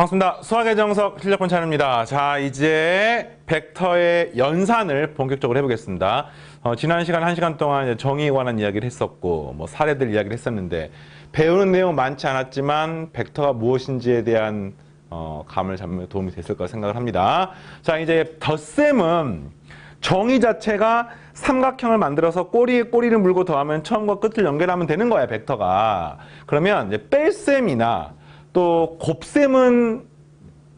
반갑습니다. 수학의 정석 실력권 찬입니다. 자, 이제 벡터의 연산을 본격적으로 해보겠습니다. 지난 시간 1시간 동안 이제 정의에 관한 이야기를 했었고, 뭐 사례들 이야기를 했었는데, 배우는 내용 많지 않았지만 벡터가 무엇인지에 대한 감을 잡는 도움이 됐을 거라 생각을 합니다. 자, 이제 덧셈은 정의 자체가 삼각형을 만들어서 꼬리에 꼬리를 물고 더하면 처음과 끝을 연결하면 되는 거야, 벡터가. 그러면 이제 뺄셈이나 또 곱셈은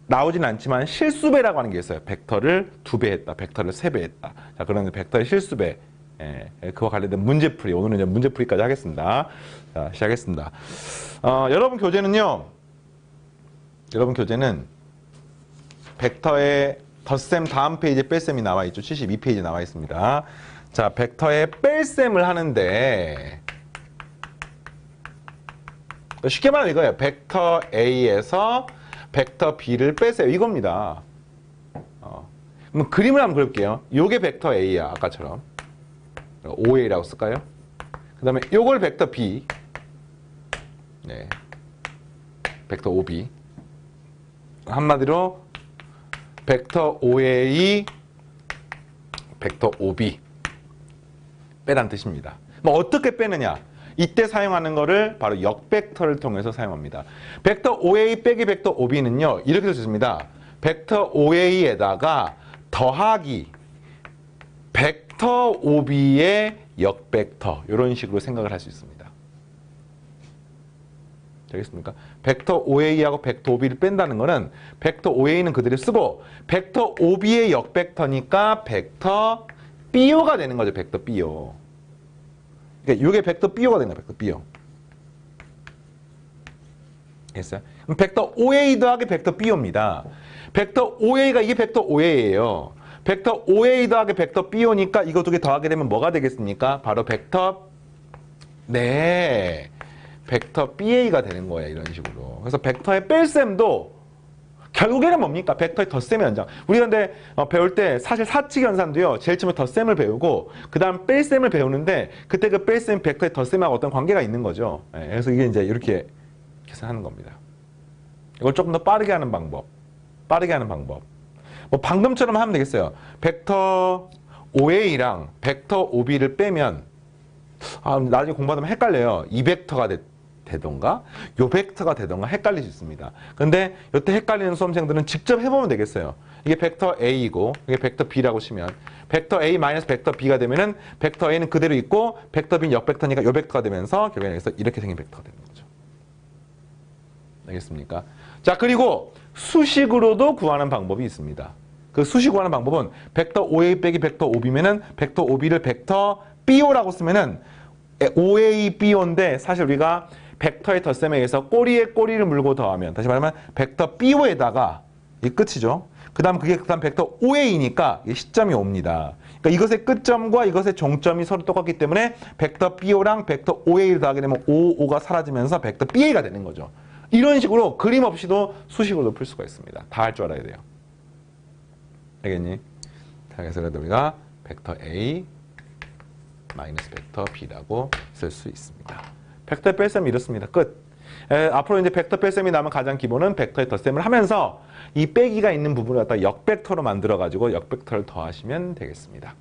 나오진 않지만 실수배라고 하는 게 있어요. 벡터를 2배 했다, 벡터를 3배 했다. 자, 그러면 벡터의 실수배, 그와 관련된 문제풀이, 오늘은 이제 문제풀이까지 하겠습니다. 자, 시작하겠습니다. 여러분 교재는 벡터의 덧셈 다음 페이지에 뺄셈이 나와 있죠. 72페이지에 나와 있습니다. 자, 벡터의 뺄셈을 하는데 쉽게 말하면 이거예요. 벡터 A에서 벡터 B를 빼세요. 이겁니다. 그럼 그림을 한번 그려볼게요. 요게 벡터 A야, 아까처럼. OA라고 쓸까요? 그 다음에 요걸 벡터 B. 네. 벡터 OB. 한마디로 벡터 OA, 벡터 OB. 빼란 뜻입니다. 뭐 어떻게 빼느냐? 이때 사용하는 거를 바로 역벡터를 통해서 사용합니다. 벡터 OA 빼기 벡터 OB는요, 이렇게 써집니다. 벡터 OA에다가 더하기 벡터 OB의 역벡터, 이런 식으로 생각을 할 수 있습니다. 되겠습니까? 벡터 OA하고 벡터 OB를 뺀다는 거는 벡터 OA는 그대로 쓰고 벡터 OB의 역벡터니까 벡터 BO가 되는 거죠. 벡터 BO. 그러니까 이게 벡터 BO가 되는 거예요. 벡터 BO. 됐어요? 그럼 벡터 OA 더하기 벡터 BO입니다. 벡터 OA가 이게 벡터 OA예요. 벡터 OA 더하기 벡터 BO니까 이거 두 개 더하게 되면 뭐가 되겠습니까? 바로 벡터 벡터 BA가 되는 거예요. 이런 식으로. 그래서 벡터의 뺄셈도 결국에는 뭡니까? 벡터의 덧셈의 연장. 우리가 근데 배울 때 사실 사칙 연산도요. 제일 처음에 덧셈을 배우고 그 다음 뺄셈을 배우는데 그때 그 뺄셈 벡터의 덧셈하고 어떤 관계가 있는 거죠. 그래서 이게 이제 이렇게 계산하는 겁니다. 이걸 조금 더 빠르게 하는 방법. 뭐 방금처럼 하면 되겠어요. 벡터 OA랑 벡터 OB를 빼면 나중에 공부하면 헷갈려요. 이 벡터가 되던가 요 벡터가 되던가 헷갈릴 수 있습니다. 근데 이때 헷갈리는 수험생들은 직접 해보면 되겠어요. 이게 벡터 A이고 이게 벡터 B라고 치면 벡터 A 마이너스 벡터 B가 되면은 벡터 A는 그대로 있고 벡터 B는 역벡터니까 요 벡터가 되면서 결국에 여기서 이렇게 생긴 벡터가 되는 거죠. 알겠습니까? 자, 그리고 수식으로도 구하는 방법이 있습니다. 그 수식 구하는 방법은 벡터 OA 빼기 벡터 OB면은 벡터 OB를 벡터 BO라고 쓰면은 OA, BO인데 사실 우리가 벡터의 덧셈에 의해서 꼬리에 꼬리를 물고 더하면 다시 말하면 벡터 BO에다가 이 끝이죠. 그다음 벡터 OA니까 시점이 옵니다. 그러니까 이것의 끝점과 이것의 종점이 서로 똑같기 때문에 벡터 BO랑 벡터 OA를 더하게 되면 O가 사라지면서 벡터 BA가 되는 거죠. 이런 식으로 그림 없이도 수식으로도 풀 수가 있습니다. 다 할 줄 알아야 돼요. 알겠니? 그래서 우리가 벡터 A 마이너스 벡터 B라고 쓸 수 있습니다. 벡터 뺄셈이 이렇습니다. 끝. 앞으로 이제 벡터 뺄셈이 나면 가장 기본은 벡터의 덧셈을 하면서 이 빼기가 있는 부분을 갖다 역벡터로 만들어가지고 역벡터를 더하시면 되겠습니다.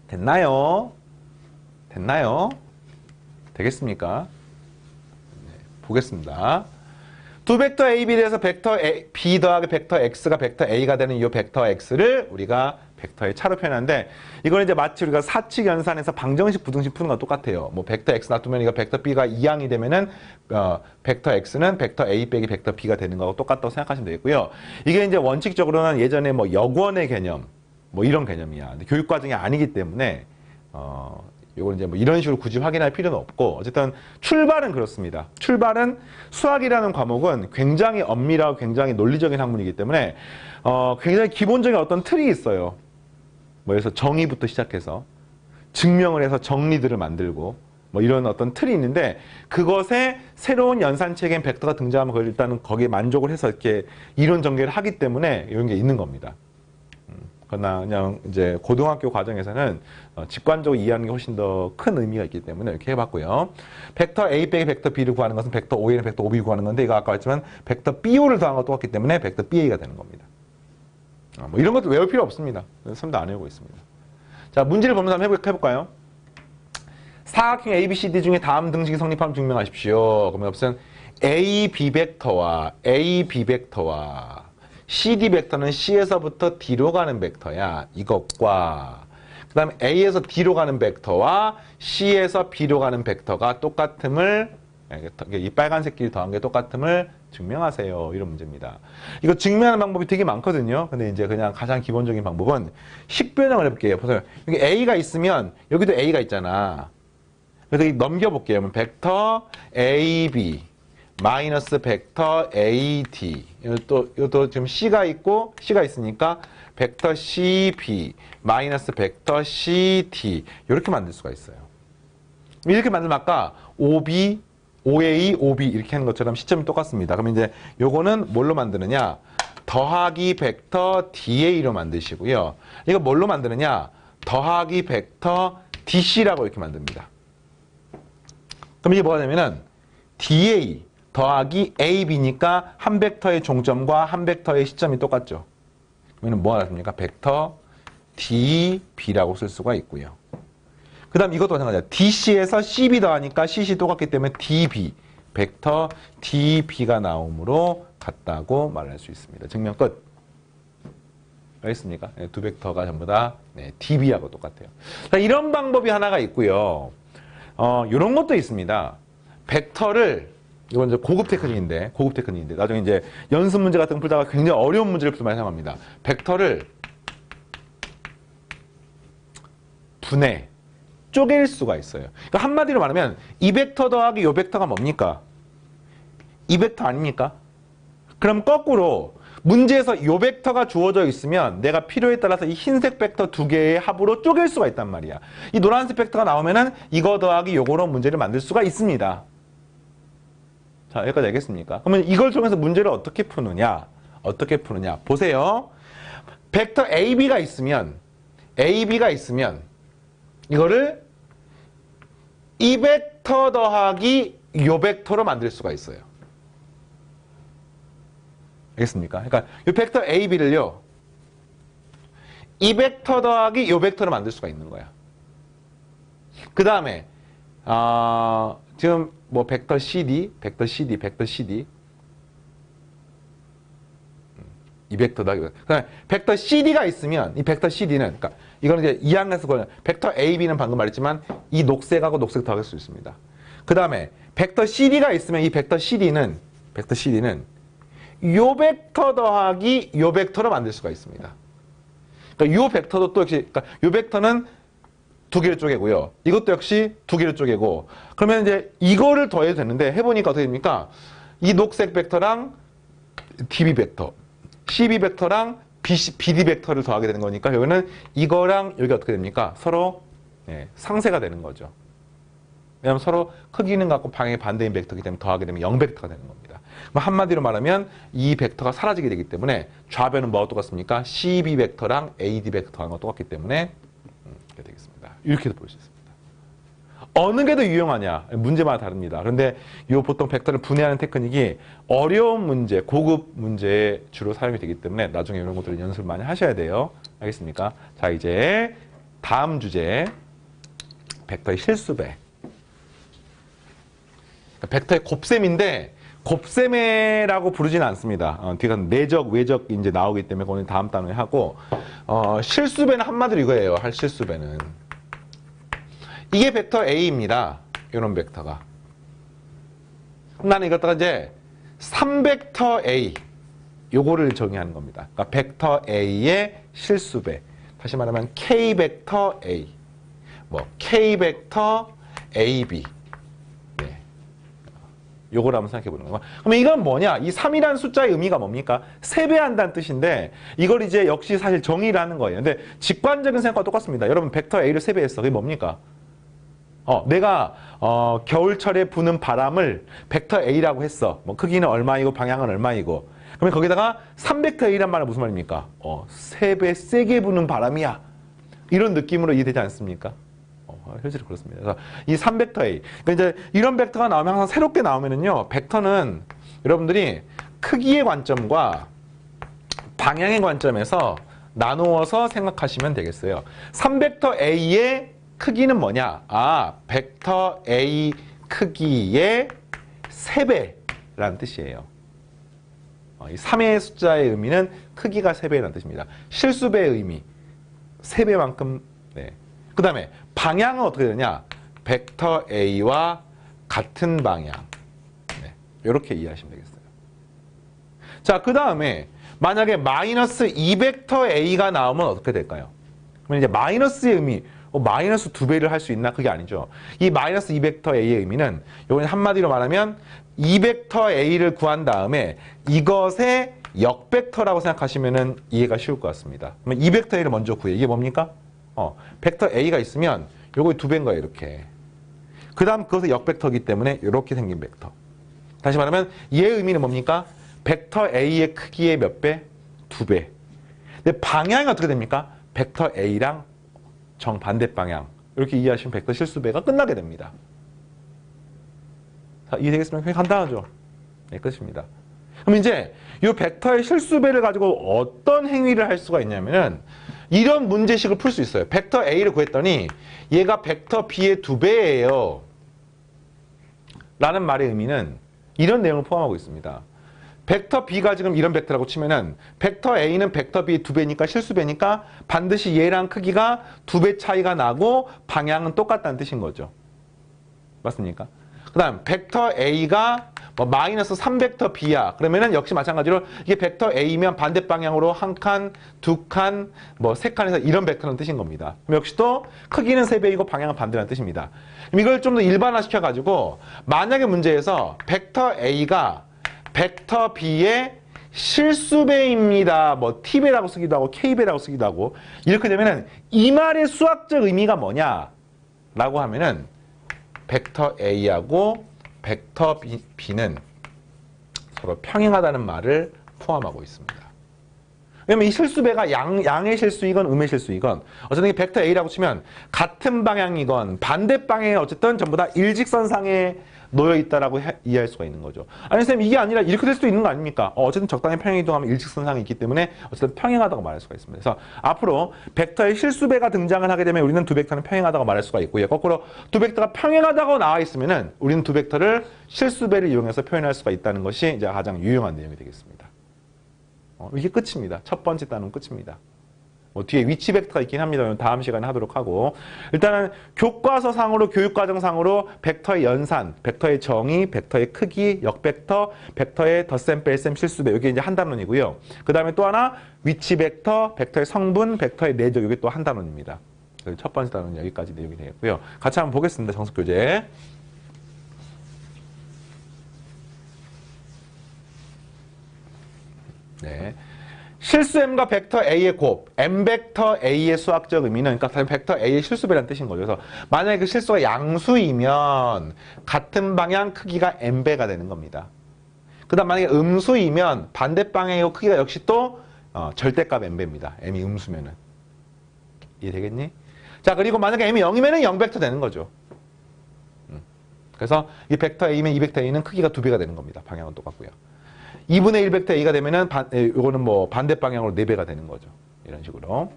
됐나요? 되겠습니까? 네, 보겠습니다. 두 벡터 A, B에 대해서 벡터 B 더하기 벡터 X가 벡터 A가 되는 이 벡터 X를 우리가 벡터의 차로 표현하는데 이건 이제 마치 우리가 사칙 연산에서 방정식, 부등식 푸는 거 똑같아요. 뭐 벡터 X 놔두면 이거 벡터 B가 2항이 되면은 벡터 X는 벡터 A 빼기 벡터 B가 되는 거하고 똑같다고 생각하시면 되겠고요. 이게 이제 원칙적으로는 예전에 뭐 역원의 개념 뭐 이런 개념이야. 근데 교육 과정이 아니기 때문에 이걸 이제 뭐 이런 식으로 굳이 확인할 필요는 없고 어쨌든 출발은 그렇습니다. 출발은 수학이라는 과목은 굉장히 엄밀하고 굉장히 논리적인 학문이기 때문에 굉장히 기본적인 어떤 틀이 있어요. 뭐 그래서 정의부터 시작해서 증명을 해서 정리들을 만들고 뭐 이런 어떤 틀이 있는데 그것에 새로운 연산체계인 벡터가 등장하면 그걸 일단은 거기에 만족을 해서 이렇게 이론 전개를 하기 때문에 이런 게 있는 겁니다. 그러나 그냥 이제 고등학교 과정에서는 직관적으로 이해하는 게 훨씬 더 큰 의미가 있기 때문에 이렇게 해봤고요. 벡터 A 빼기 벡터 B를 구하는 것은 벡터 OA는 벡터 OB 구하는 건데 이거 아까 했지만 벡터 BO를 더한 것과 똑같기 때문에 벡터 BA가 되는 겁니다. 뭐 이런 것도 외울 필요 없습니다. 선도 안 외우고 있습니다. 자, 문제를 보면서 한번 해볼까요? 사각형 ABCD 중에 다음 등식이 성립함을 증명하십시오. 그러면 우선 AB 벡터와 AB 벡터와 CD 벡터는 C에서부터 D로 가는 벡터야. 이것과 그 다음에 A에서 D로 가는 벡터와 C에서 B로 가는 벡터가 똑같음을 이 빨간색 길 더한 게 똑같음을 증명하세요. 이런 문제입니다. 이거 증명하는 방법이 되게 많거든요. 근데 이제 그냥 가장 기본적인 방법은 식변형을 해볼게요. 보세요. 여기 A가 있으면 여기도 A가 있잖아. 그래서 넘겨볼게요. 벡터 AB 마이너스 벡터 AD. 이것도 지금 C가 있고 C가 있으니까 벡터 CB 마이너스 벡터 CD 이렇게 만들 수가 있어요. 이렇게 만들면 아까 OB, OA, OB 이렇게 하는 것처럼 시점이 똑같습니다. 그러면 이제 요거는 뭘로 만드느냐? 더하기 벡터 DA로 만드시고요. 이거 뭘로 만드느냐? 더하기 벡터 DC라고 이렇게 만듭니다. 그럼 이게 뭐가 되면은 DA 더하기 AB니까 한 벡터의 종점과 한 벡터의 시점이 똑같죠. 그러면 뭐가 나습니까? 벡터 DB라고 쓸 수가 있고요. 그 다음 이것도 마찬가지야. DC에서 CB 더하니까 CC 똑같기 때문에 DB, 벡터 DB가 나옴으로 같다고 말할 수 있습니다. 증명 끝. 알겠습니까? 네, 두 벡터가 전부 다 DB하고 똑같아요. 자, 이런 방법이 하나가 있고요. 이런 것도 있습니다. 벡터를 이건 이제 고급 테크닉인데 나중에 이제 연습 문제 같은 거 풀다가 굉장히 어려운 문제를 많이 사용합니다. 벡터를 분해, 쪼갤 수가 있어요. 그러니까 한마디로 말하면 이 벡터 더하기 이 벡터가 뭡니까? 이 벡터 아닙니까? 그럼 거꾸로 문제에서 이 벡터가 주어져 있으면 내가 필요에 따라서 이 흰색 벡터 두 개의 합으로 쪼갤 수가 있단 말이야. 이 노란색 벡터가 나오면은 이거 더하기 요거로 문제를 만들 수가 있습니다. 자, 여기까지 알겠습니까? 그러면 이걸 통해서 문제를 어떻게 푸느냐? 보세요. 벡터 AB가 있으면 이거를 이 벡터 더하기 요 벡터로 만들 수가 있어요. 알겠습니까? 그러니까 이 벡터 AB를요. 이 벡터 더하기 요 벡터로 만들 수가 있는 거야. 그 다음에 지금 뭐 벡터 CD 이 벡터 더하기 그다음에 벡터 CD가 있으면 이 벡터 CD는 그러니까 이거는 이제 2학년에서 거는 벡터 AB는 방금 말했지만 이 녹색하고 녹색 더할 수 있습니다. 그 다음에 벡터 CD가 있으면 이 벡터 CD는 요 벡터 더하기 요 벡터로 만들 수가 있습니다. 그러니까 요 벡터도 또 역시 그러니까 요 벡터는 두 개를 쪼개고요. 이것도 역시 두 개를 쪼개고 그러면 이제 이거를 더해도 되는데 해보니까 어떻게 됩니까? 이 녹색 벡터랑 DB 벡터, CB 벡터랑 BD 벡터를 더하게 되는 거니까 여기는 이거랑 여기가 어떻게 됩니까? 서로 상쇄가 되는 거죠. 왜냐하면 서로 크기는 같고 방향이 반대인 벡터이기 때문에 더하게 되면 0벡터가 되는 겁니다. 한마디로 말하면 이 벡터가 사라지게 되기 때문에 좌변은 뭐가 똑같습니까? CB 벡터랑 AD 벡터가 똑같기 때문에 이렇게 되겠습니다. 이렇게도 볼 수 있습니다. 어느 게 더 유용하냐? 문제마다 다릅니다. 그런데 이 보통 벡터를 분해하는 테크닉이 어려운 문제, 고급 문제에 주로 사용이 되기 때문에 나중에 이런 것들을 연습을 많이 하셔야 돼요. 알겠습니까? 자, 이제 다음 주제 벡터의 실수배. 벡터의 곱셈인데 곱셈이라고 부르지는 않습니다. 뒤가 내적, 외적 이제 나오기 때문에 그거는 다음 단어에 하고 실수배는 한마디로 이거예요. 할 실수배는 이게 벡터 A입니다. 이런 벡터가. 나는 이것다가 이제 3벡터 A 요거를 정의하는 겁니다. 그러니까 벡터 A의 실수배. 다시 말하면 K 벡터 A, 뭐 K 벡터 AB. 요걸 한번 생각해 보는 거예요. 그러면 이건 뭐냐? 이 3이라는 숫자의 의미가 뭡니까? 세배한다는 뜻인데 이걸 이제 역시 사실 정의를 하는 거예요. 근데 직관적인 생각과 똑같습니다. 여러분 벡터 A를 세배했어. 그게 뭡니까? 내가 겨울철에 부는 바람을 벡터 A라고 했어. 뭐 크기는 얼마이고 방향은 얼마이고. 그러면 거기다가 3벡터 A란 말은 무슨 말입니까? 3배 세게 부는 바람이야. 이런 느낌으로 이해되지 않습니까? 실제로 그렇습니다. 그래서 이 3벡터 A. 그러니까 이제 이런 벡터가 나오면 항상 새롭게 나오면은요, 벡터는 여러분들이 크기의 관점과 방향의 관점에서 나누어서 생각하시면 되겠어요. 3벡터 A의 크기는 뭐냐? 벡터 A 크기의 3배라는 뜻이에요. 이 3의 숫자의 의미는 크기가 3배라는 뜻입니다. 실수배의 의미, 3배만큼. 네. 그 다음에 방향은 어떻게 되냐? 벡터 A와 같은 방향. 네. 이렇게 이해하시면 되겠어요. 자, 그 다음에 만약에 마이너스 2벡터 A가 나오면 어떻게 될까요? 그러면 이제 마이너스의 의미, 마이너스 2배를 할 수 있나? 그게 아니죠. 이 마이너스 2벡터 A의 의미는 이건 한마디로 말하면 2벡터 A를 구한 다음에 이것의 역벡터라고 생각하시면 이해가 쉬울 것 같습니다. 그러면 2벡터 A를 먼저 구해. 이게 뭡니까? 벡터 A가 있으면 요거 2배인 거예요. 이렇게. 그 다음 그것의 역벡터이기 때문에 이렇게 생긴 벡터. 다시 말하면 얘의 의미는 뭡니까? 벡터 A의 크기의 몇 배? 2배. 근데 방향이 어떻게 됩니까? 벡터 A랑 정반대 방향. 이렇게 이해하시면 벡터 실수배가 끝나게 됩니다. 자, 이해되겠습니까? 굉장히 간단하죠? 네, 끝입니다. 그럼 이제 이 벡터의 실수배를 가지고 어떤 행위를 할 수가 있냐면은 이런 문제식을 풀 수 있어요. 벡터 A를 구했더니 얘가 벡터 B의 2배예요. 라는 말의 의미는 이런 내용을 포함하고 있습니다. 벡터 B가 지금 이런 벡터라고 치면은 벡터 A는 벡터 B의 2배니까 실수배니까 반드시 얘랑 크기가 2배 차이가 나고 방향은 똑같다는 뜻인 거죠. 맞습니까? 그 다음 벡터 A가 마이너스 3벡터 B야. 그러면은 역시 마찬가지로 이게 벡터 A면 반대 방향으로 한 칸, 두 칸, 세 칸에서 이런 벡터는 뜻인 겁니다. 그럼 역시 또 크기는 3배이고 방향은 반대라는 뜻입니다. 그럼 이걸 좀 더 일반화시켜가지고 만약에 문제에서 벡터 A가 벡터 B의 실수배입니다. T배라고 쓰기도 하고 K배라고 쓰기도 하고 이렇게 되면은 이 말의 수학적 의미가 뭐냐? 라고 하면은 벡터 A하고 벡터 B는 서로 평행하다는 말을 포함하고 있습니다. 왜냐면 이 실수배가 양의 실수이건 음의 실수이건 어쨌든 이 벡터 A라고 치면 같은 방향이건 반대 방향에 어쨌든 전부 다 일직선상에 놓여 있다라고 이해할 수가 있는 거죠. 아니 선생님 이게 아니라 이렇게 될 수도 있는 거 아닙니까? 어쨌든 적당히 평행 이동하면 일직선상에 있기 때문에 어쨌든 평행하다고 말할 수가 있습니다. 그래서 앞으로 벡터의 실수배가 등장을 하게 되면 우리는 두 벡터는 평행하다고 말할 수가 있고요. 거꾸로 두 벡터가 평행하다고 나와 있으면은 우리는 두 벡터를 실수배를 이용해서 표현할 수가 있다는 것이 이제 가장 유용한 내용이 되겠습니다. 이게 끝입니다. 첫 번째 단원 끝입니다. 뒤에 위치 벡터가 있긴 합니다. 다음 시간에 하도록 하고 일단은 교과서상으로 교육과정상으로 벡터의 연산, 벡터의 정의, 벡터의 크기, 역벡터, 벡터의 덧셈, 뺄셈, 실수배 이게 이제 한 단원이고요. 그 다음에 또 하나 위치 벡터, 벡터의 성분, 벡터의 내적 이게 또 한 단원입니다. 첫 번째 단원은 여기까지 내용이 되겠고요. 같이 한번 보겠습니다. 정석 교재. 네. 실수 m과 벡터 a의 곱, m 벡터 a의 수학적 의미는 그러니까 벡터 a의 실수배라는 뜻인 거죠. 그래서 만약에 그 실수가 양수이면 같은 방향 크기가 m배가 되는 겁니다. 그 다음 만약에 음수이면 반대 방향의 크기가 역시 또 절대값 m배입니다. m이 음수면은. 이해되겠니? 자, 그리고 만약에 m이 0이면은 0벡터 되는 거죠. 그래서 이 벡터 a면 이 벡터 a는 크기가 2배가 되는 겁니다. 방향은 똑같고요. 2분의 1 벡터 a가 되면은 이거는 반대 방향으로 4배가 되는 거죠. 이런 식으로.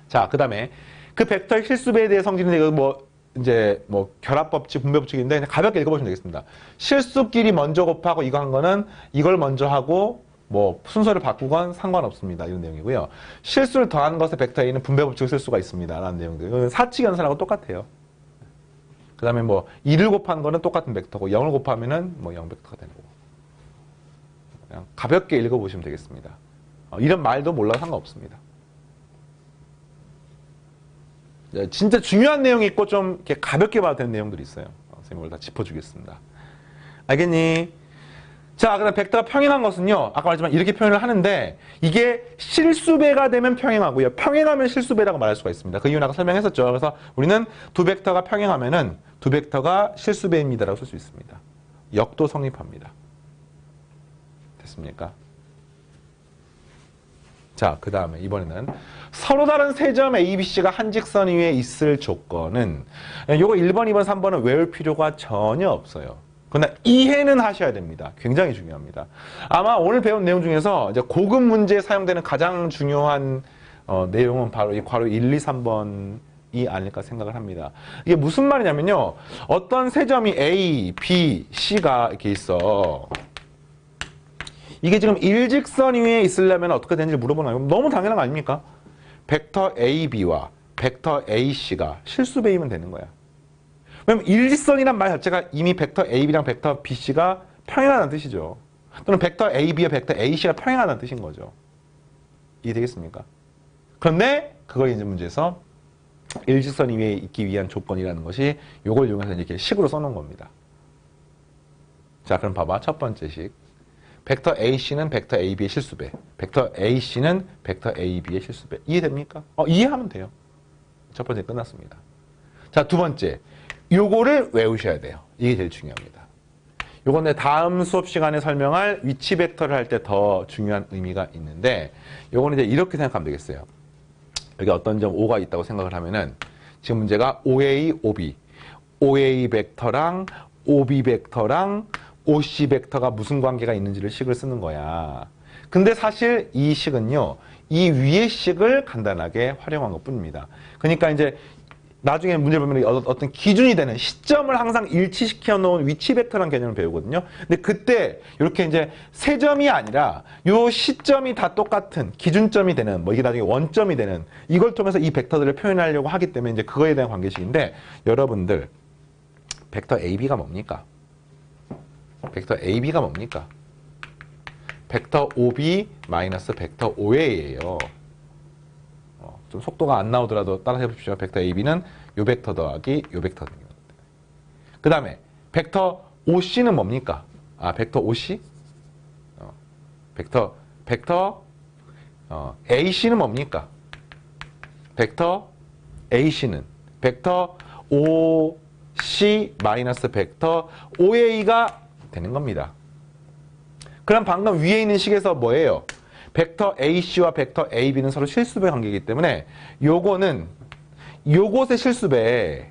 자, 그 다음에 그 벡터의 실수배에 대해 성질은 이거 결합 법칙, 분배 법칙인데 그냥 가볍게 읽어보시면 되겠습니다. 실수끼리 먼저 곱하고 이거 한 거는 이걸 먼저 하고 순서를 바꾸건 상관없습니다. 이런 내용이고요. 실수를 더한 것에 벡터 a는 분배 법칙을 쓸 수가 있습니다. 라는 내용들. 이건 사칙 연산하고 똑같아요. 그 다음에 2를 곱한 거는 똑같은 벡터고 0을 곱하면은 0벡터가 되는 거고. 그냥 가볍게 읽어보시면 되겠습니다. 이런 말도 몰라도 상관없습니다. 진짜 중요한 내용이 있고 좀 이렇게 가볍게 봐도 되는 내용들이 있어요. 선생님이 다 짚어주겠습니다. 알겠니? 자, 그다음 벡터가 평행한 것은요. 아까 말했지만 이렇게 표현을 하는데 이게 실수배가 되면 평행하고요. 평행하면 실수배라고 말할 수가 있습니다. 그 이유는 아까 설명했었죠. 그래서 우리는 두 벡터가 평행하면은 두 벡터가 실수배입니다라고 쓸 수 있습니다. 역도 성립합니다. 됐습니까? 자, 그 다음에 이번에는 서로 다른 세 점 A, B, C가 한 직선 위에 있을 조건은 요거 1번, 2번, 3번은 외울 필요가 전혀 없어요. 그러나 이해는 하셔야 됩니다. 굉장히 중요합니다. 아마 오늘 배운 내용 중에서 이제 고급 문제에 사용되는 가장 중요한 내용은 바로 이 괄호 1, 2, 3번이 아닐까 생각을 합니다. 이게 무슨 말이냐면요. 어떤 세 점이 A, B, C가 이렇게 있어. 이게 지금 일직선 위에 있으려면 어떻게 되는지 물어보는 거예요. 너무 당연한 거 아닙니까? 벡터 AB와 벡터 AC가 실수배이면 되는 거야. 왜냐면 일직선이란 말 자체가 이미 벡터 AB랑 벡터 BC가 평행하다는 뜻이죠. 또는 벡터 AB와 벡터 AC가 평행하다는 뜻인 거죠. 이해되겠습니까? 그런데 그걸 이제 문제에서 일직선 위에 있기 위한 조건이라는 것이 이걸 이용해서 이렇게 식으로 써놓은 겁니다. 자, 그럼 봐봐. 첫 번째 식. 벡터 AC는 벡터 AB의 실수배. 벡터 AC는 벡터 AB의 실수배. 이해됩니까? 이해하면 돼요. 첫 번째 끝났습니다. 자, 두 번째. 요거를 외우셔야 돼요. 이게 제일 중요합니다. 요건 내 다음 수업 시간에 설명할 위치 벡터를 할 때 더 중요한 의미가 있는데 요거는 이제 이렇게 생각하면 되겠어요. 여기 어떤 점 O가 있다고 생각을 하면은 지금 문제가 OA, OB. OA 벡터랑 OB 벡터랑 OC 벡터가 무슨 관계가 있는지를 식을 쓰는 거야. 근데 사실 이 식은요, 이 위의 식을 간단하게 활용한 것 뿐입니다. 그러니까 이제 나중에 문제 보면 어떤 기준이 되는 시점을 항상 일치시켜 놓은 위치 벡터라는 개념을 배우거든요. 근데 그때 이렇게 이제 세 점이 아니라 요 시점이 다 똑같은 기준점이 되는, 이게 나중에 원점이 되는 이걸 통해서 이 벡터들을 표현하려고 하기 때문에 이제 그거에 대한 관계식인데 여러분들 벡터 AB가 뭡니까? 벡터 AB가 뭡니까? 벡터 OB 마이너스 벡터 OA예요. 좀 속도가 안 나오더라도 따라서 해보십시오. 벡터 AB는 요 벡터 더하기 요 벡터 등입니다. 그 다음에 벡터 OC는 뭡니까? 벡터 OC? 벡터 AC는 뭡니까? 벡터 AC는 벡터 OC 마이너스 벡터 OA가 되는 겁니다. 그럼 방금 위에 있는 식에서 뭐예요? 벡터 AC와 벡터 AB는 서로 실수배 관계이기 때문에 요거는 요것의 실수배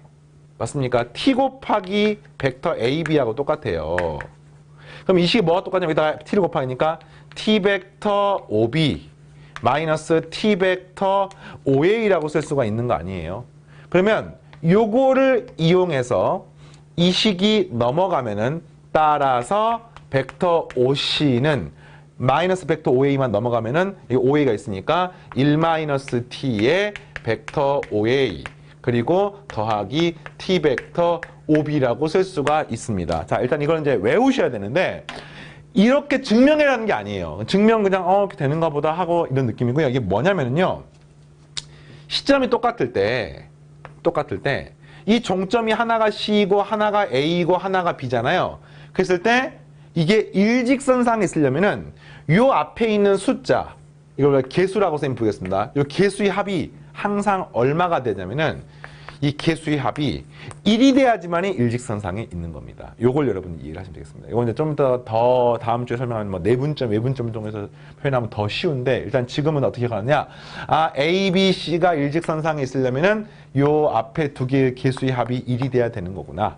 맞습니까? T 곱하기 벡터 AB하고 똑같아요. 그럼 이 식이 뭐가 똑같냐면 여기다가 T를 곱하니까 T 벡터 OB 마이너스 T 벡터 OA라고 쓸 수가 있는 거 아니에요? 그러면 요거를 이용해서 이 식이 넘어가면은 따라서 벡터 OC는 마이너스 벡터 OA만 넘어가면은 이 OA가 있으니까 1 마이너스 T의 벡터 OA 그리고 더하기 T 벡터 OB라고 쓸 수가 있습니다. 자, 일단 이걸 이제 외우셔야 되는데 이렇게 증명이라는 게 아니에요. 증명 그냥 이렇게 되는가 보다 하고 이런 느낌이고요. 이게 뭐냐면요. 시점이 똑같을 때 이 종점이 하나가 C이고 하나가 A이고 하나가 B잖아요. 그랬을 때 이게 일직선상에 있으려면은 요 앞에 있는 숫자, 이걸 개수라고 선생님 부르겠습니다. 요 개수의 합이 항상 얼마가 되냐면은 이 개수의 합이 1이 돼야지만이 일직선상에 있는 겁니다. 요걸 여러분이 이해를 하시면 되겠습니다. 이건 이제 좀 더 다음 주에 설명하는 뭐 내분점, 외분점 정도에서 표현하면 더 쉬운데 일단 지금은 어떻게 가느냐? A, B, C가 일직선상에 있으려면은 요 앞에 두 개의 개수의 합이 1이 돼야 되는 거구나.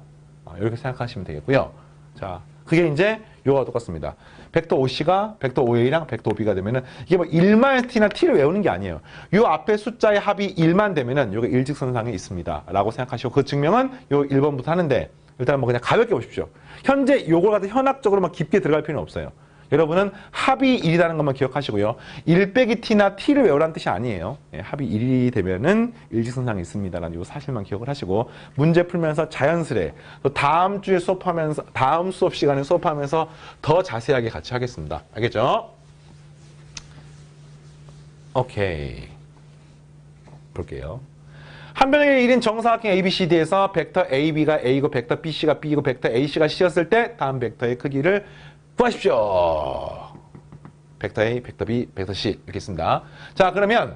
이렇게 생각하시면 되겠고요. 자, 그게 이제 요거와 똑같습니다. 벡터 OC가 벡터 OA랑 벡터 OB가 되면은 이게 뭐 1만 T나 T를 외우는 게 아니에요. 요 앞에 숫자의 합이 1만 되면은 요게 일직선상에 있습니다. 라고 생각하시고 그 증명은 요 1번부터 하는데 일단 뭐 그냥 가볍게 보십시오. 현재 요걸 갖다 현학적으로 막 깊게 들어갈 필요는 없어요. 여러분은 합이 1이라는 것만 기억하시고요. 1 빼기 T나 T를 외우라는 뜻이 아니에요. 합이 1이 되면은 일직선상에 있습니다라는 요 사실만 기억을 하시고 문제 풀면서 자연스레 또 다음 주에 수업하면서 다음 수업 시간에 수업하면서 더 자세하게 같이 하겠습니다. 알겠죠? 오케이. 볼게요. 한 변형의 1인 정사각형 ABCD에서 벡터 AB가 A고 벡터 BC가 B이고 벡터 AC가 C였을 때 다음 벡터의 크기를 구하십시오. 벡터 A, 벡터 B, 벡터 C 이렇게 있습니다. 자, 그러면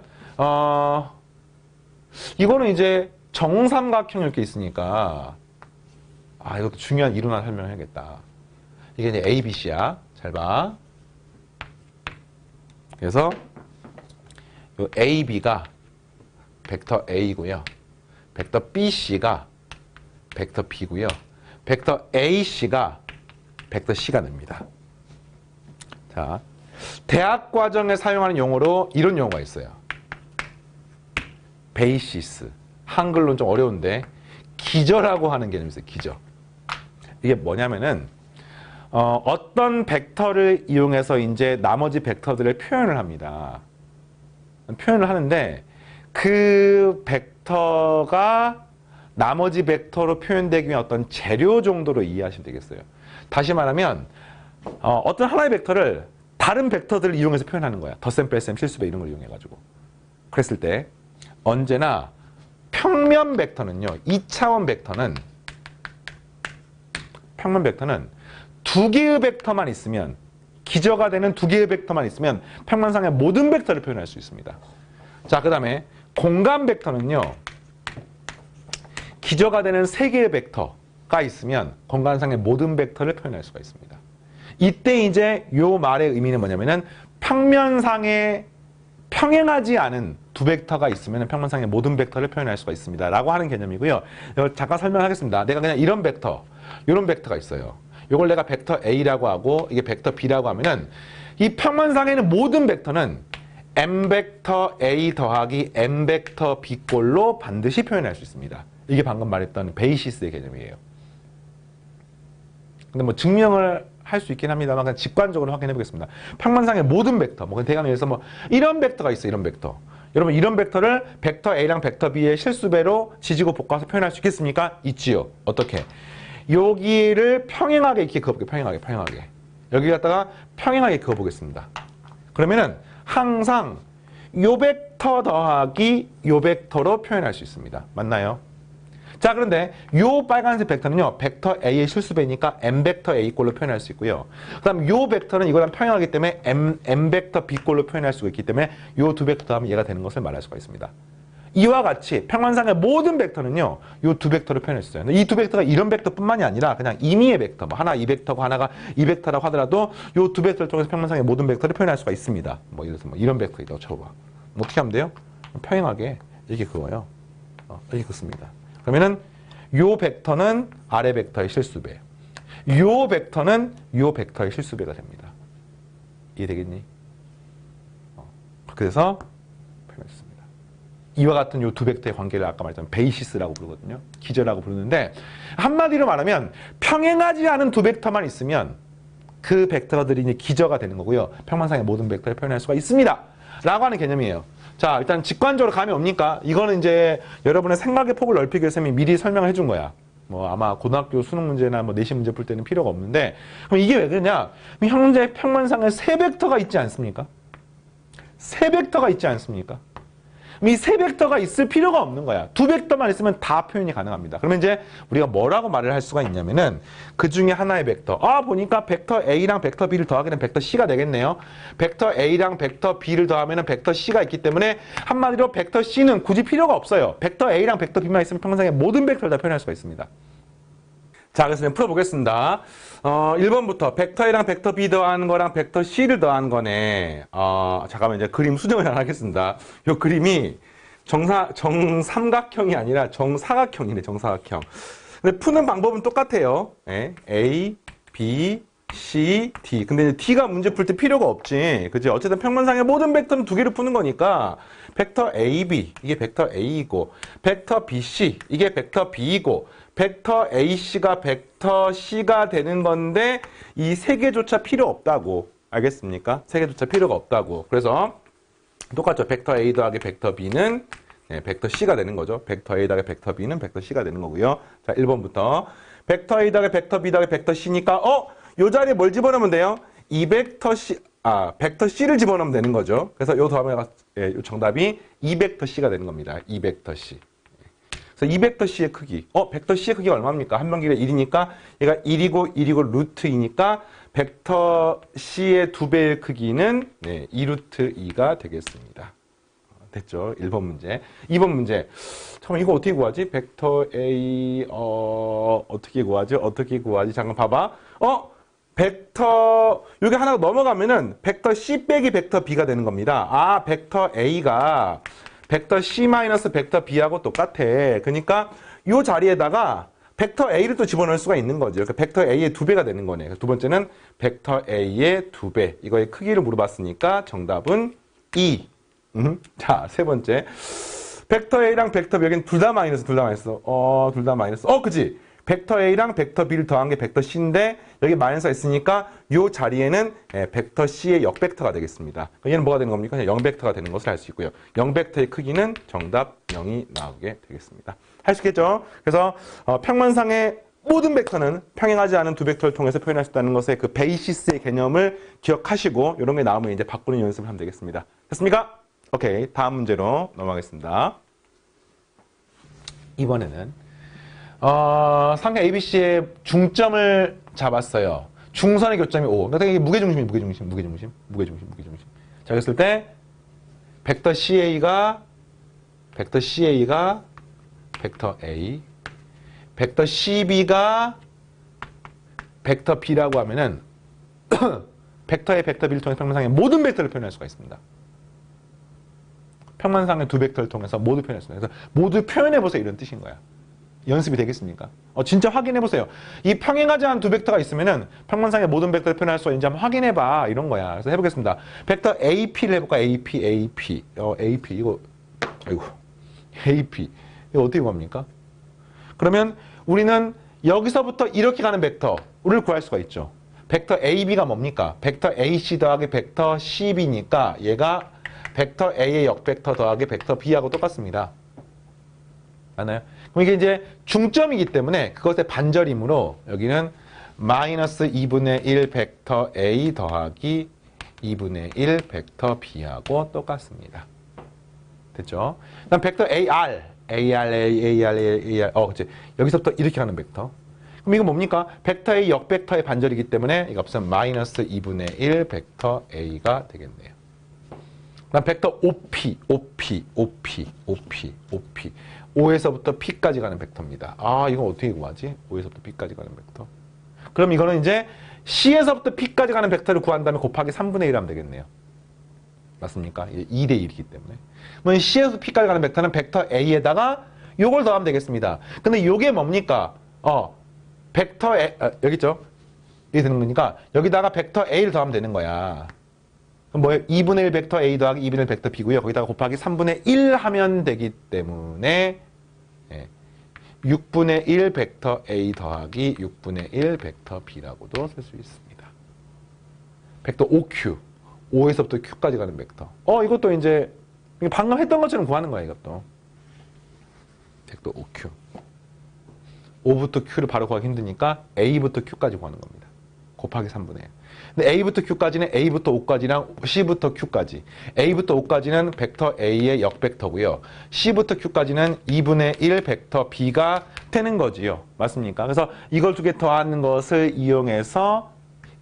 이거는 이제 정삼각형 이렇게 있으니까 이것도 중요한 이론 하나 설명해야겠다. 이게 이제 A, B, C야. 잘 봐. 그래서 요 AB가 벡터 A고요. 벡터 BC가 벡터 B고요. 벡터 AC가 벡터 C가 됩니다. 자, 대학 과정에 사용하는 용어로 이런 용어가 있어요. 베이시스. 한글로는 좀 어려운데 기저라고 하는 개념이 있어요. 기저. 이게 뭐냐면은 어떤 벡터를 이용해서 이제 나머지 벡터들을 표현을 합니다. 표현을 하는데 그 벡터가 나머지 벡터로 표현되기 위한 어떤 재료 정도로 이해하시면 되겠어요. 다시 말하면 어떤 하나의 벡터를 다른 벡터들을 이용해서 표현하는 거야. 덧셈, 뺄셈, 실수배 이런 걸 이용해가지고. 그랬을 때 언제나 평면 벡터는요. 2차원 벡터는 평면 벡터는 두 개의 벡터만 있으면 기저가 되는 두 개의 벡터만 있으면 평면상의 모든 벡터를 표현할 수 있습니다. 자, 그 다음에 공간 벡터는요. 기저가 되는 세 개의 벡터가 있으면 공간상의 모든 벡터를 표현할 수가 있습니다. 이때 이제 요 말의 의미는 뭐냐면은 평면상에 평행하지 않은 두 벡터가 있으면 평면상의 모든 벡터를 표현할 수가 있습니다. 라고 하는 개념이고요. 잠깐 설명하겠습니다. 내가 그냥 이런 벡터, 이런 벡터가 있어요. 이걸 내가 벡터 A라고 하고 이게 벡터 B라고 하면은 이 평면상에는 모든 벡터는 M 벡터 A 더하기 M 벡터 B 꼴로 반드시 표현할 수 있습니다. 이게 방금 말했던 베이시스의 개념이에요. 근데 뭐 증명을 할 수 있긴 합니다만 그냥 직관적으로 확인해 보겠습니다. 평면상의 모든 벡터, 뭐 대강에서 뭐 이런 벡터가 있어요. 이런 벡터. 여러분 이런 벡터를 벡터 A랑 벡터 B의 실수배로 지지고 볶아서 표현할 수 있겠습니까? 있지요. 어떻게? 여기를 평행하게 이렇게 그어볼게요. 평행하게. 여기 갖다가 평행하게 그어보겠습니다. 그러면은 항상 요 벡터 더하기 요 벡터로 표현할 수 있습니다. 맞나요? 자, 그런데 요 빨간색 벡터는요. 벡터 A의 실수배니까 M 벡터 A 꼴로 표현할 수 있고요. 그 다음 요 벡터는 이거랑 평행하기 때문에 M 벡터 B 꼴로 표현할 수가 있기 때문에 요 두 벡터 하면 얘가 되는 것을 말할 수가 있습니다. 이와 같이 평면상의 모든 벡터는요. 요 두 벡터로 표현할 수 있어요. 이 두 벡터가 이런 벡터뿐만이 아니라 그냥 임의의 벡터, 뭐 하나 이 벡터고 하나가 이 벡터라고 하더라도 요 두 벡터를 통해서 평면상의 모든 벡터를 표현할 수가 있습니다. 뭐 이래서 뭐 이런 벡터 있다고 쳐봐. 뭐 어떻게 하면 돼요? 평행하게 이렇게 그어요. 이렇게 긋습니다. 그러면은 요 벡터는 아래 벡터의 실수배, 요 벡터는 요 벡터의 실수배가 됩니다. 이해되겠니? 그래서 표현했습니다. 이와 같은 요 두 벡터의 관계를 아까 말했던 베이시스라고 부르거든요. 기저라고 부르는데 한마디로 말하면 평행하지 않은 두 벡터만 있으면 그 벡터들이 이제 기저가 되는 거고요. 평면상의 모든 벡터를 표현할 수가 있습니다. 라고 하는 개념이에요. 자, 일단 직관적으로 감이 옵니까? 이거는 이제 여러분의 생각의 폭을 넓히기 위해서 미리 설명을 해준 거야. 뭐 아마 고등학교 수능 문제나 뭐 내신 문제 풀 때는 필요가 없는데 그럼 이게 왜 그러냐? 현재 평면상에 세 벡터가 있지 않습니까? 세 벡터가 있지 않습니까? 이 세 벡터가 있을 필요가 없는 거야. 두 벡터만 있으면 다 표현이 가능합니다. 그러면 이제 우리가 뭐라고 말을 할 수가 있냐면은 그 중에 하나의 벡터. 보니까 벡터 A랑 벡터 B를 더하게 되면 벡터 C가 되겠네요. 벡터 A랑 벡터 B를 더하면은 벡터 C가 있기 때문에 한마디로 벡터 C는 굳이 필요가 없어요. 벡터 A랑 벡터 B만 있으면 평상의 모든 벡터를 다 표현할 수가 있습니다. 자, 그래서 그냥 풀어보겠습니다. 1번부터 벡터 A랑 벡터 B 더하는 거랑 벡터 C를 더하는 거네. 잠깐만 이제 그림 수정을 하겠습니다. 이 그림이 정삼각형이 아니라 정사각형이네, 정사각형. 근데 푸는 방법은 똑같아요. A, B, C, D. 근데 이제 D가 문제 풀 때 필요가 없지. 그치? 어쨌든 평면상의 모든 벡터는 두 개를 푸는 거니까 벡터 AB, 이게 벡터 A이고 벡터 BC, 이게 벡터 B이고 벡터 AC가 벡터 C가 되는 건데 이 세 개조차 필요 없다고. 알겠습니까? 세 개조차 필요가 없다고. 그래서 똑같죠. 벡터 A 더하기 벡터 B는 벡터 C가 되는 거죠. 벡터 A 더하기 벡터 B는 벡터 C가 되는 거고요. 자, 1번부터 bek터 A 더하기 벡터 B 더하기 벡터 C니까 요 자리에 뭘 집어넣으면 돼요? 이 벡터 C, 벡터 C를 집어넣으면 되는 거죠. 그래서 요 다음에 요 정답이 2벡터 C가 되는 겁니다. 2벡터 C. 그래서 2벡터 C의 크기. 벡터 C의 크기가 얼마입니까? 한 변기가 1이니까 얘가 1이고 루트 2니까 벡터 C의 2배의 크기는 2루트 2가 되겠습니다. 됐죠? 1번 문제. 2번 문제. 잠깐만 이거 어떻게 구하지? 벡터 A 어떻게 구하지? 잠깐 봐봐. 벡터 여기 하나 넘어가면은 벡터 C 빼기 벡터 B가 되는 겁니다. 아, 벡터 A가 벡터 C 마이너스 벡터 B하고 똑같아. 그러니까 이 자리에다가 벡터 A를 또 집어넣을 수가 있는 거죠. 그러니까 벡터 A의 2배가 되는 거네. 두 번째는 벡터 A의 2배. 이거의 크기를 물어봤으니까 정답은 2. 자, 세 번째. 벡터 A랑 벡터 B 여기는 둘 다 마이너스, 둘 다 마이너스. 둘 다 마이너스. 그치? 벡터 A랑 벡터 B를 더한 게 벡터 C인데 여기 마이너스가 있으니까 이 자리에는 벡터 C의 역벡터가 되겠습니다. 얘는 뭐가 되는 겁니까? 0벡터가 되는 것을 알 수 있고요. 0벡터의 크기는 정답 0이 나오게 되겠습니다. 할 수 있겠죠? 그래서 평면상의 모든 벡터는 평행하지 않은 두 벡터를 통해서 표현할 수 있다는 것의 그 베이시스의 개념을 기억하시고 이런 게 나오면 이제 바꾸는 연습을 하면 되겠습니다. 됐습니까? 오케이, 다음 문제로 넘어가겠습니다. 이번에는 상계 ABC의 중점을 잡았어요. 중선의 교점이 5. 그러니까 이게 무게중심. 자, 그랬을 때 벡터 CA가 벡터 A, 벡터 CB가 벡터 B라고 하면은 벡터의 벡터 B를 통해서 평면상의 모든 벡터를 표현할 수가 있습니다. 평면상의 두 벡터를 통해서 모두 표현할 수가 있습니다. 그래서 모두 표현해보세요. 이런 뜻인 거야. 연습이 되겠습니까? 진짜 확인해보세요. 이 평행하지 않은 두 벡터가 있으면은 평면상의 모든 벡터를 표현할 수 있는지 한번 확인해봐. 이런 거야. 그래서 해보겠습니다. 벡터 AP를 해볼까? AP. 이거, 아이고. AP. 이거 어떻게 구합니까? 그러면 우리는 여기서부터 이렇게 가는 벡터를 구할 수가 있죠. 벡터 AB가 뭡니까? 벡터 AC 더하기 벡터 CB니까 얘가 벡터 A의 역벡터 더하기 벡터 B하고 똑같습니다. 맞나요? 그럼 이게 이제 중점이기 때문에 그것의 반절이므로 여기는 마이너스 2분의 1 벡터 A 더하기 2분의 1 벡터 B하고 똑같습니다. 됐죠? 그다음 벡터 AR. 그치. 여기서부터 이렇게 가는 벡터. 그럼 이거 뭡니까? 벡터의 역벡터의 반절이기 때문에 이거 없으면 마이너스 2분의 1 벡터 A가 되겠네요. 그다음 벡터 OP. 5에서부터 P까지 가는 벡터입니다. 이건 어떻게 구하지? 5에서부터 P까지 가는 벡터. 그럼 이거는 이제 C에서부터 P까지 가는 벡터를 구한 다음에 곱하기 3분의 1 하면 되겠네요. 맞습니까? 2대 1이기 때문에. 그러면 C에서 P까지 가는 벡터는 벡터 A에다가 요걸 더하면 되겠습니다. 근데 요게 뭡니까? 벡터 A, 여기 있죠? 이게 되는 거니까 여기다가 벡터 A를 더하면 되는 거야. 그럼 뭐예요? 2분의 1 벡터 A 더하기 2분의 1 벡터 B고요. 거기다가 곱하기 3분의 1 하면 되기 때문에 6분의 1 벡터 A 더하기 6분의 1 벡터 B라고도 쓸 수 있습니다. 벡터 OQ. 5에서부터 Q까지 가는 벡터. 이것도 이제 방금 했던 것처럼 구하는 거야, 이것도. 벡터 OQ. 5부터 Q를 바로 구하기 힘드니까 A부터 Q까지 구하는 겁니다. 곱하기 3분의 1. 근데 A부터 Q까지는 A부터 5까지랑 C부터 Q까지. A부터 5까지는 벡터 A의 역벡터고요. C부터 Q까지는 2분의 1 벡터 B가 되는 거지요. 맞습니까? 그래서 이걸 두 개 더하는 것을 이용해서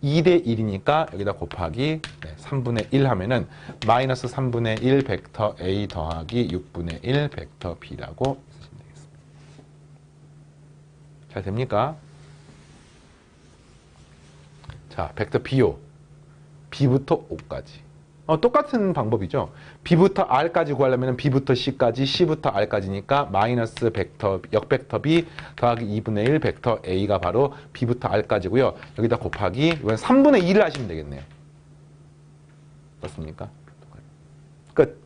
2대 1이니까 여기다 곱하기 3분의 1 하면은 마이너스 3분의 1 벡터 A 더하기 6분의 1 벡터 B라고 쓰시면 되겠습니다. 잘 됩니까? 자, 벡터 B요. B부터 O까지. 똑같은 방법이죠. B부터 R까지 구하려면 B부터 C까지, C부터 R까지니까 마이너스 벡터, 역벡터 B 더하기 2분의 1 벡터 A가 바로 B부터 R까지고요. 여기다 곱하기 이건 3분의 2를 하시면 되겠네요. 맞습니까? 끝.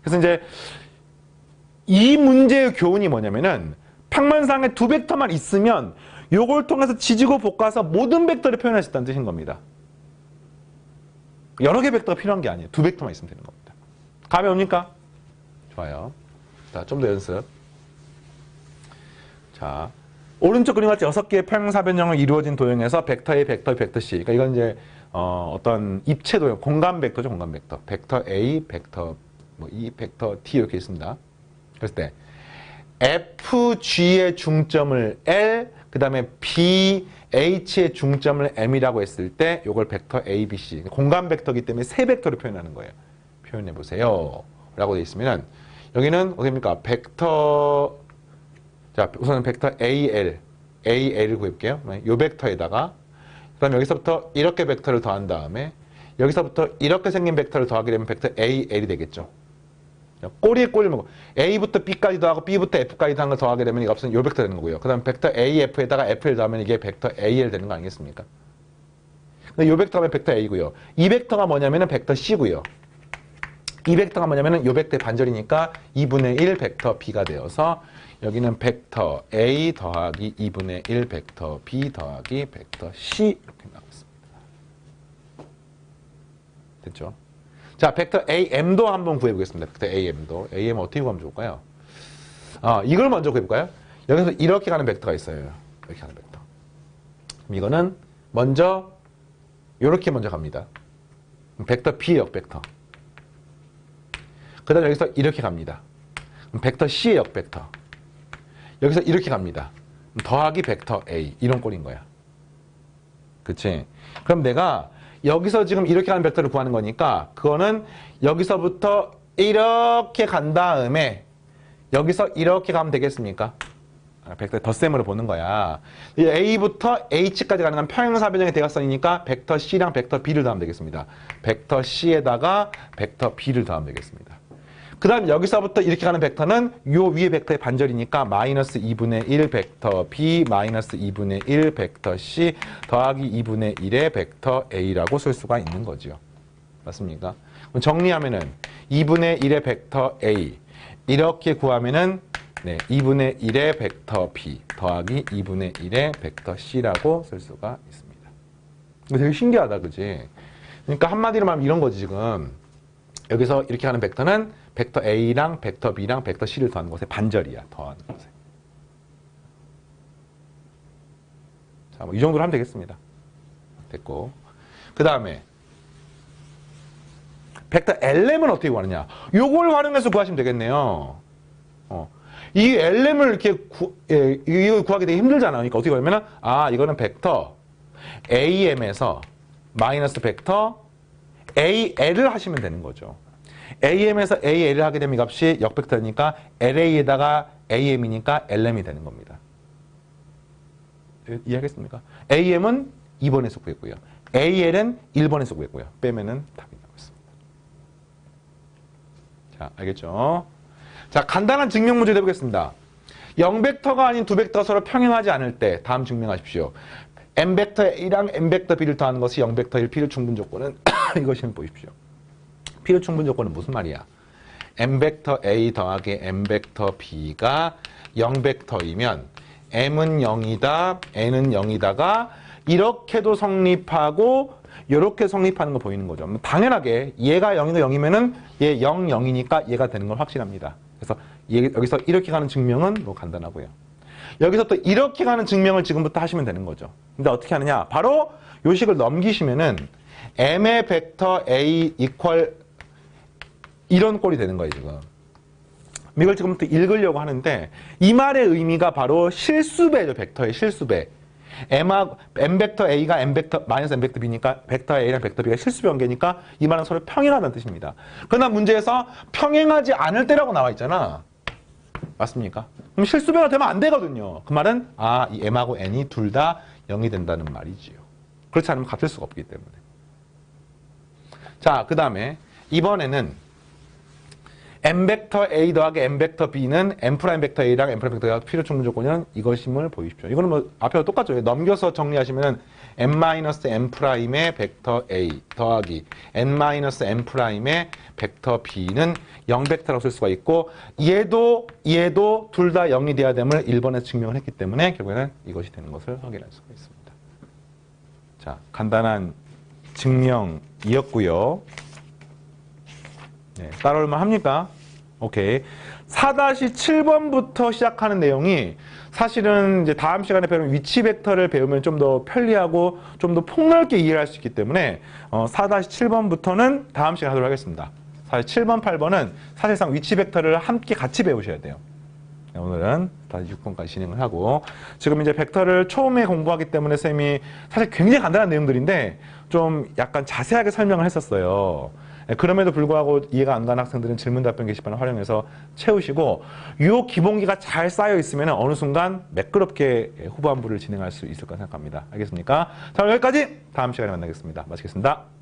그래서 이제 이 문제의 교훈이 뭐냐면은 평면상에 두 벡터만 있으면 요걸 통해서 지지고 볶아서 모든 벡터를 표현할 수 있다는 뜻인 겁니다. 여러 개 벡터가 필요한 게 아니에요. 두 벡터만 있으면 되는 겁니다. 감이 옵니까? 좋아요. 자, 좀 더 연습. 자, 오른쪽 그림 같이 6개의 평행사변형을 이루어진 도형에서 벡터 A, 벡터 B, 벡터 C. 그러니까 이건 이제 어떤 입체 도형, 공간 벡터죠, 공간 벡터. 벡터 A, 벡터 E, 벡터 T 이렇게 있습니다. 그랬을 때 FG의 중점을 L, 그 다음에 BH의 중점을 M이라고 했을 때 이걸 벡터 A, B, C. 공간 벡터이기 때문에 세 벡터를 표현하는 거예요. 표현해보세요. 라고 되어 있으면 여기는 어떻게 됩니까? 벡터, 자, 우선 벡터 AL을 구해볼게요. 이 벡터에다가 그 다음에 여기서부터 이렇게 벡터를 더한 다음에 여기서부터 이렇게 생긴 벡터를 더하게 되면 벡터 A, L이 되겠죠. 꼬리에 꼬리를 먹고 A부터 B까지 더하고 B부터 F까지 더한 걸 더하게 되면 이거 없으면 요 벡터 되는 거고요. 그 다음 벡터 AF에다가 FL 더하면 이게 벡터 AL 되는 거 아니겠습니까? 근데 요 벡터가 벡터 A고요. 이 벡터가 뭐냐면은 벡터 C고요. 이 벡터가 뭐냐면은 요 벡터의 반절이니까 2분의 1 벡터 B가 되어서 여기는 벡터 A 더하기 2분의 1 벡터 B 더하기 벡터 C 이렇게 나왔습니다. 됐죠? 자, 벡터 AM도 한번 구해보겠습니다. 벡터 AM도. AM 어떻게 구하면 좋을까요? 이걸 먼저 구해볼까요? 여기서 이렇게 가는 벡터가 있어요. 이렇게 가는 벡터. 그럼 이거는 먼저 이렇게 먼저 갑니다. 벡터 B의 역벡터. 그 다음에 여기서 이렇게 갑니다. 벡터 C의 역벡터. 여기서 이렇게 갑니다. 더하기 벡터 A. 이런 꼴인 거야. 그치? 그럼 내가 여기서 지금 이렇게 가는 벡터를 구하는 거니까 그거는 여기서부터 이렇게 간 다음에 여기서 이렇게 가면 되겠습니까? 벡터 덧셈으로 보는 거야. A부터 H까지 가는 평행사 변형의 대각선이니까 벡터 C랑 벡터 B를 더하면 되겠습니다. 벡터 C에다가 벡터 B를 더하면 되겠습니다. 그 다음 여기서부터 이렇게 가는 벡터는 요 위에 벡터의 반절이니까 마이너스 2분의 1 벡터 B 마이너스 2분의 1 벡터 C 더하기 2분의 1의 벡터 A라고 쓸 수가 있는 거죠. 맞습니까? 그럼 정리하면은 2분의 1의 벡터 A 이렇게 구하면은 2분의 1의 벡터 B 더하기 2분의 1의 벡터 C라고 쓸 수가 있습니다. 이거 되게 신기하다, 그지? 그러니까 한마디로 말하면 이런 거지, 지금. 여기서 이렇게 가는 벡터는 벡터 A랑 벡터 B랑 벡터 C를 더하는 것의 반절이야. 더하는 것에. 자, 뭐 이 정도로 하면 되겠습니다. 됐고. 그 다음에 벡터 LM은 어떻게 구하느냐? 요걸 활용해서 구하시면 되겠네요. 이 LM을 이렇게 이거 구하기 되게 힘들잖아요. 그러니까 어떻게 구하냐면 이거는 벡터 AM에서 마이너스 벡터 AL을 하시면 되는 거죠. AM에서 AL을 하게 되면 이 값이 역벡터니까 LA에다가 AM이니까 LM이 되는 겁니다. 이해하겠습니까? AM은 2번에서 구했고요. AL은 1번에서 구했고요. 빼면은 답이 나왔습니다. 자, 알겠죠? 자, 간단한 증명 문제 해보겠습니다. 0벡터가 아닌 두 벡터가 서로 평행하지 않을 때 다음 증명하십시오. M벡터 A랑 M벡터 B를 더하는 것이 0벡터일 필요 충분 조건은 이것을 보십시오. 필요 충분 조건은 무슨 말이야? M벡터 A 더하기 M벡터 B가 0벡터이면 M은 0이다, N은 0이다가 이렇게도 성립하고 이렇게 성립하는 거 보이는 거죠. 당연하게 얘가 0이고 0이면은 얘 0, 0이니까 얘가 되는 건 확실합니다. 그래서 여기서 이렇게 가는 증명은 뭐 간단하고요. 여기서 또 이렇게 가는 증명을 지금부터 하시면 되는 거죠. 근데 어떻게 하느냐? 바로 요 식을 넘기시면은 M의 벡터 A 이퀄 이런 꼴이 되는 거예요, 지금. 이걸 지금부터 읽으려고 하는데 이 말의 의미가 바로 실수배죠, 벡터의 실수배. M벡터 A가 M벡터, 마이너스 M벡터 B니까 벡터 A랑 벡터 B가 실수 변계니까 이 말은 서로 평행하다는 뜻입니다. 그러나 문제에서 평행하지 않을 때라고 나와 있잖아. 맞습니까? 그럼 실수배가 되면 안 되거든요. 그 말은 이 M하고 N이 둘 다 0이 된다는 말이지요. 그렇지 않으면 같을 수가 없기 때문에. 자, 그 다음에 이번에는 M벡터 A 더하기 M벡터 B는 M' 벡터 A랑 M' 벡터가 필요 충분 조건은 이것임을 보십시오. 이거는 뭐 앞에와 똑같죠. 넘겨서 정리하시면은 M-M'의 벡터 A 더하기 N-M'의 벡터 B는 0벡터라고 쓸 수가 있고 얘도 둘 다 0이 돼야 됨을 1번에 증명을 했기 때문에 결국에는 이것이 되는 것을 확인할 수가 있습니다. 자, 간단한 증명이었고요. 네, 따라올만 합니까? 오케이. 4-7번부터 시작하는 내용이 사실은 이제 다음 시간에 배우는 위치 벡터를 배우면 좀 더 편리하고 좀 더 폭넓게 이해를 할 수 있기 때문에 4-7번부터는 다음 시간에 하도록 하겠습니다. 사실 7번, 8번은 사실상 위치 벡터를 함께 같이 배우셔야 돼요. 네, 오늘은 다시 6번까지 진행을 하고 지금 이제 벡터를 처음에 공부하기 때문에 쌤이 사실 굉장히 간단한 내용들인데 좀 약간 자세하게 설명을 했었어요. 그럼에도 불구하고 이해가 안 가는 학생들은 질문 답변 게시판을 활용해서 채우시고 이 기본기가 잘 쌓여 있으면 어느 순간 매끄럽게 후반부를 진행할 수 있을 거라 생각합니다. 알겠습니까? 자, 여기까지 다음 시간에 만나겠습니다. 마치겠습니다.